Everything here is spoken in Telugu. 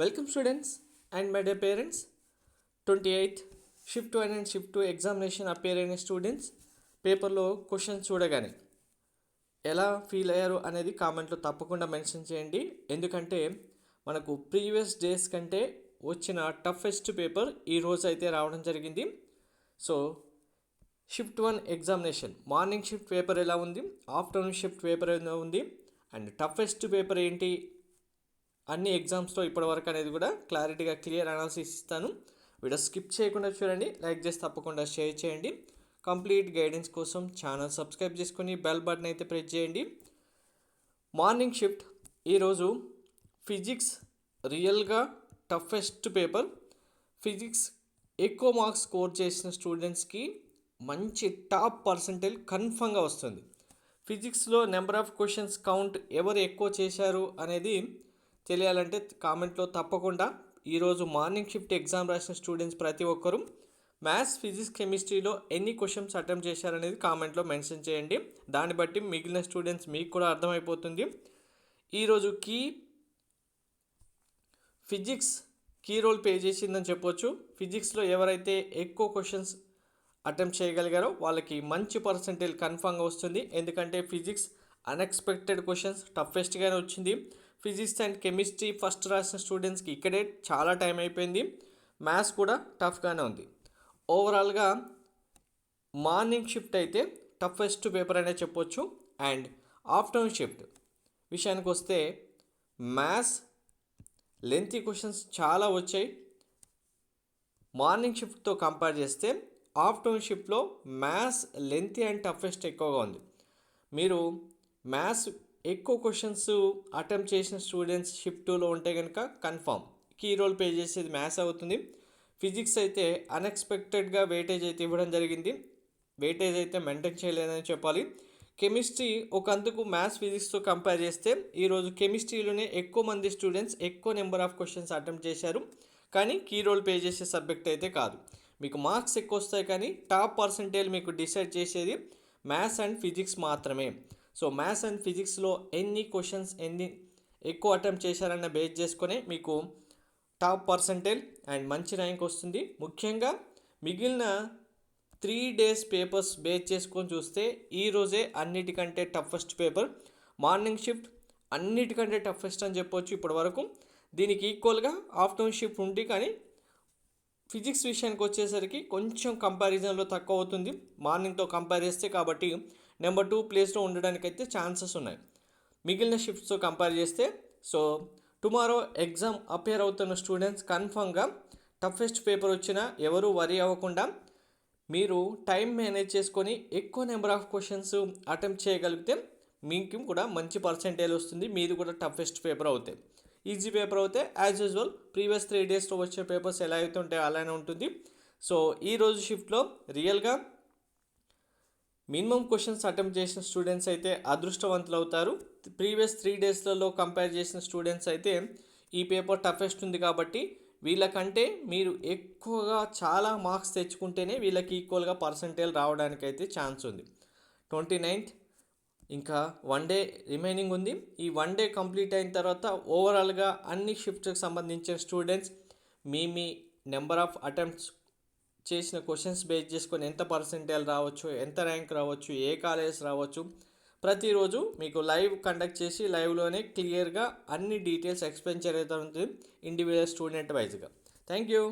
Welcome students and my dear parents. 28th shift 1 and shift 2 examination appear అయిన స్టూడెంట్స్ పేపర్లో క్వశ్చన్స్ చూడగానే ఎలా ఫీల్ అయ్యారు అనేది కామెంట్లో తప్పకుండా మెన్షన్ చేయండి. ఎందుకంటే మనకు ప్రీవియస్ డేస్ కంటే వచ్చిన టఫెస్ట్ పేపర్ ఈ రోజు అయితే రావడం జరిగింది. So shift 1 examination morning shift paper ఎలా ఉంది, ఆఫ్టర్నూన్ షిఫ్ట్ పేపర్ ఎలా ఉంది అండ్ టఫెస్ట్ పేపర్ ఏంటి అన్ని ఎగ్జామ్స్లో ఇప్పటివరకు అనేది కూడా క్లారిటీగా క్లియర్ అనాలిసిస్ ఇస్తాను. వీడియో స్కిప్ చేయకుండా చూడండి, లైక్ చేసి తప్పకుండా షేర్ చేయండి. కంప్లీట్ గైడెన్స్ కోసం ఛానల్ సబ్స్క్రైబ్ చేసుకొని బెల్ బటన్ అయితే ప్రెస్ చేయండి. మార్నింగ్ షిఫ్ట్ ఈరోజు ఫిజిక్స్ రియల్గా టఫెస్ట్ పేపర్. ఫిజిక్స్ ఎక్కువ మార్క్స్ స్కోర్ చేసిన స్టూడెంట్స్కి మంచి టాప్ పర్సంటేజ్ కన్ఫర్మ్గా వస్తుంది. ఫిజిక్స్లో నెంబర్ ఆఫ్ క్వశ్చన్స్ కౌంట్ ఎవరు ఎక్కువ చేశారు అనేది తెలియాలంటే కామెంట్లో తప్పకుండా ఈరోజు మార్నింగ్ షిఫ్ట్ ఎగ్జామ్ రాసిన స్టూడెంట్స్ ప్రతి ఒక్కరూ మ్యాథ్స్, ఫిజిక్స్, కెమిస్ట్రీలో ఎన్ని క్వశ్చన్స్ అటెంప్ట్ చేశారనేది కామెంట్లో మెన్షన్ చేయండి. దాన్ని బట్టి మిగిలిన స్టూడెంట్స్ మీకు కూడా అర్థమైపోతుంది. ఈరోజు ఫిజిక్స్ కీ రోల్ ప్లే చేసిందని చెప్పొచ్చు. ఫిజిక్స్లో ఎవరైతే ఎక్కువ క్వశ్చన్స్ అటెంప్ట్ చేయగలిగారో వాళ్ళకి మంచి పర్సంటేజ్ కన్ఫర్మ్గా వస్తుంది. ఎందుకంటే ఫిజిక్స్ అన్ఎక్స్పెక్టెడ్ క్వశ్చన్స్ టఫెస్ట్గానే వచ్చింది. ఫిజిక్స్ అండ్ కెమిస్ట్రీ ఫస్ట్ రాసిన స్టూడెంట్స్కి ఇక్కడే చాలా టైం అయిపోయింది. మ్యాథ్స్ కూడా టఫ్గానే ఉంది. ఓవరాల్గా మార్నింగ్ షిఫ్ట్ అయితే టఫెస్ట్ పేపర్ అనే చెప్పొచ్చు. అండ్ ఆఫ్టర్నూన్ షిఫ్ట్ విషయానికి వస్తే మ్యాథ్స్ లెంతీ క్వశ్చన్స్ చాలా వచ్చాయి. మార్నింగ్ షిఫ్ట్తో కంపేర్ చేస్తే ఆఫ్టర్నూన్ షిఫ్ట్లో మ్యాథ్స్ లెంతీ అండ్ టఫెస్ట్ ఎక్కువగా ఉంది. మీరు మ్యాథ్స్ ఎక్కువ క్వశ్చన్స్ అటెంప్ట్ చేసిన స్టూడెంట్స్ షిఫ్ట్ 2లో ఉంటే కనుక కన్ఫామ్ కీ రోల్ ప్లే చేసేది మ్యాథ్స్ అవుతుంది. ఫిజిక్స్ అయితే అన్ఎక్స్పెక్టెడ్గా వెయిటేజ్ అయితే ఇవ్వడం జరిగింది. వెయిటేజ్ అయితే మెయింటైన్ చేయలేదని చెప్పాలి. కెమిస్ట్రీ ఒక అందుకు మ్యాథ్స్, ఫిజిక్స్తో కంపేర్ చేస్తే ఈరోజు కెమిస్ట్రీలోనే ఎక్కువ మంది స్టూడెంట్స్ ఎక్కువ నెంబర్ ఆఫ్ క్వశ్చన్స్ అటెంప్ట్ చేశారు. కానీ కీ రోల్ ప్లే చేసే సబ్జెక్ట్ అయితే కాదు. మీకు మార్క్స్ ఎక్కువ వస్తాయి కానీ టాప్ పర్సంటేజ్ మీకు డిసైడ్ చేసేది మ్యాథ్స్ అండ్ ఫిజిక్స్ మాత్రమే. సో మ్యాథ్స్ అండ్ ఫిజిక్స్లో ఎన్ని క్వశ్చన్స్ ఎక్కువ అటెంప్ట్ చేశారన్న బేస్ చేసుకొని మీకు టాప్ పర్సంటేజ్ అండ్ మంచి ర్యాంక్ వస్తుంది. ముఖ్యంగా మిగిలిన 3 days పేపర్స్ బేస్ చేసుకొని చూస్తే ఈరోజే అన్నిటికంటే టఫెస్ట్ పేపర్. మార్నింగ్ షిఫ్ట్ అన్నిటికంటే టఫెస్ట్ అని చెప్పొచ్చు ఇప్పటి వరకు. దీనికి ఈక్వల్గా ఆఫ్టర్నూన్ షిఫ్ట్ ఉంది. కానీ ఫిజిక్స్ విషయానికి వచ్చేసరికి కొంచెం కంపారిజన్లో తక్కువ అవుతుంది మార్నింగ్తో కంపేర్ చేస్తే. కాబట్టి నెంబర్ 2 ప్లేస్లో ఉండడానికైతే ఛాన్సెస్ ఉన్నాయి మిగిలిన షిఫ్ట్స్తో కంపేర్ చేస్తే. సో టుమారో ఎగ్జామ్ అపేర్ అవుతున్న స్టూడెంట్స్ కన్ఫర్మ్గా టఫెస్ట్ పేపర్ వచ్చినా ఎవరు వరీ అవ్వకుండా మీరు టైం మేనేజ్ చేసుకొని ఎక్కువ నెంబర్ ఆఫ్ క్వశ్చన్స్ అటెంప్ట్ చేయగలిగితే మీకు కూడా మంచి పర్సంటేజ్ వస్తుంది. మీది కూడా టఫెస్ట్ పేపర్ అవుతాయి. ఈజీ పేపర్ అవుతే యాజ్ యూజువల్ ప్రీవియస్ 3 daysలో వచ్చే పేపర్స్ ఎలా అయితే ఉంటాయో అలానే ఉంటుంది. సో ఈరోజు షిఫ్ట్లో రియల్గా మినిమం క్వశ్చన్స్ అటెంప్ట్ చేసిన స్టూడెంట్స్ అయితే అదృష్టవంతులు అవుతారు. ప్రీవియస్ 3 daysలలో కంపేర్ చేసిన స్టూడెంట్స్ అయితే ఈ పేపర్ టఫెస్ట్ ఉంది కాబట్టి వీళ్ళకంటే మీరు ఎక్కువగా చాలా మార్క్స్ తెచ్చుకుంటేనే వీళ్ళకి ఈక్వల్గా పర్సంటేజ్ రావడానికి అయితే ఛాన్స్ ఉంది. 29th ఇంకా 1 day రిమైనింగ్ ఉంది. ఈ 1 day కంప్లీట్ అయిన తర్వాత ఓవరాల్గా అన్ని షిఫ్ట్స్కి సంబంధించిన students me number of attempts చేసిన క్వశ్చన్స్ బేస్ చేసుకొని ఎంత పర్సెంటేజ్ రావచ్చు, ఎంత ర్యాంక్ రావచ్చు, ఏ కాలేజ్ రావచ్చు, ప్రతిరోజు మీకు లైవ్ కండక్ట్ చేసి లైవ్లోనే క్లియర్గా అన్ని డీటెయిల్స్ ఎక్స్ప్లెయిన్ చేయడం ఉంటుంది ఇండివిజువల్ స్టూడెంట్ వైజ్గా. Thank you.